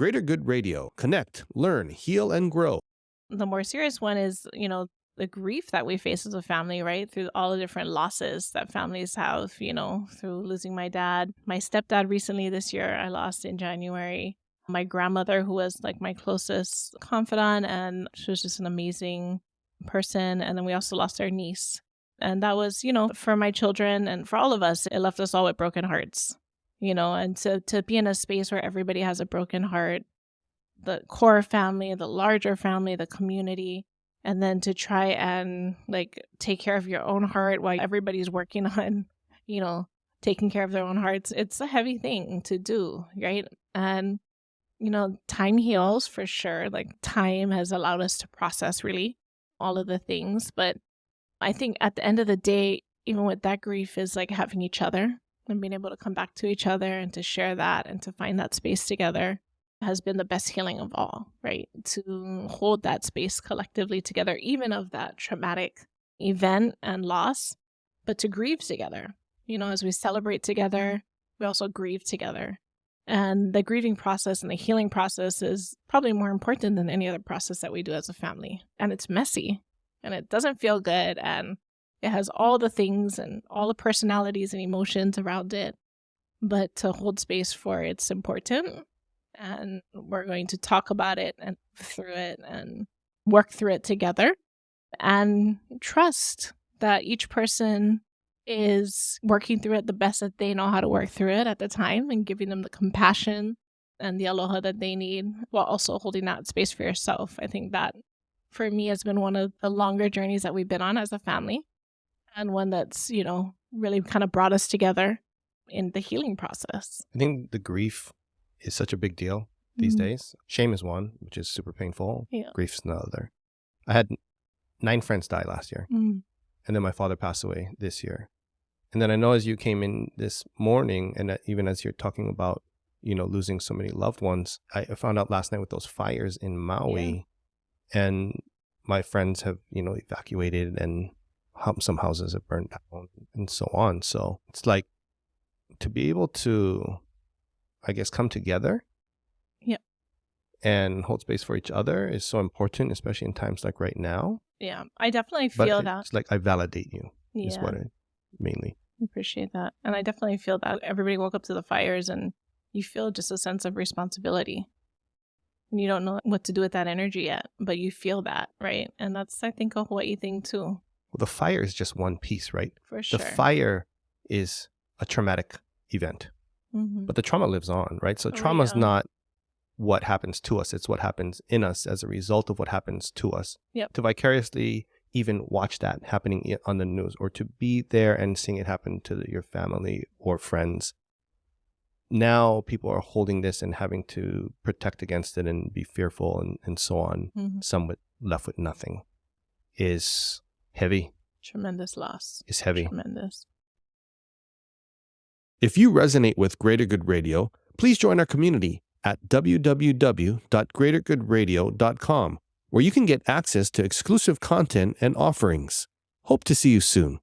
Greater Good Radio. Connect, learn, heal, and grow. The more serious one is, the grief that we face as a family, right? Through all the different losses that families have, through losing my dad. My stepdad recently this year, I lost in January. My grandmother, who was like my closest confidant, and she was just an amazing person. And then we also lost our niece. And that was, for my children and for all of us, it left us all with broken hearts, and to be in a space where everybody has a broken heart, the core family, the larger family, the community, and then to try and take care of your own heart while everybody's working on, taking care of their own hearts. It's a heavy thing to do, right? And, time heals for sure. Time has allowed us to process really all of the things. But I think at the end of the day, even with that grief is having each other and being able to come back to each other and to share that and to find that space together has been the best healing of all, right? To hold that space collectively together, even of that traumatic event and loss, but to grieve together. As we celebrate together, we also grieve together. And the grieving process and the healing process is probably more important than any other process that we do as a family. And it's messy and it doesn't feel good. And it has all the things and all the personalities and emotions around it. But to hold space for it's important. And we're going to talk about it and through it and work through it together and trust that each person is working through it the best that they know how to work through it at the time and giving them the compassion and the aloha that they need while also holding that space for yourself. I think that for me has been one of the longer journeys that we've been on as a family and one that's, really kind of brought us together in the healing process. I think the grief is such a big deal these days. Shame is one, which is super painful. Yeah. Grief is another. I had 9 friends die last year. And then my father passed away this year. And then I know as you came in this morning, and even as you're talking about, losing so many loved ones, I found out last night with those fires in Maui, and my friends have, evacuated and some houses have burned down and so on. So it's like to be able to, I guess, come together and hold space for each other is so important, especially in times like right now. Yeah, I definitely feel that. It's like I validate you is what I mainly. I appreciate that. And I definitely feel that everybody woke up to the fires and you feel just a sense of responsibility. And you don't know what to do with that energy yet, but you feel that, right? And that's, I think, a Hawaii thing too. Well, the fire is just one piece, right? For sure. The fire is a traumatic event, but the trauma lives on, right? So trauma is not what happens to us. It's what happens in us as a result of what happens to us. Yep. To vicariously even watch that happening on the news or to be there and seeing it happen to your family or friends. Now people are holding this and having to protect against it and be fearful and so on. Some left with nothing is heavy. Tremendous loss. It's heavy. Tremendous. If you resonate with Greater Good Radio, please join our community at www.greatergoodradio.com, where you can get access to exclusive content and offerings. Hope to see you soon.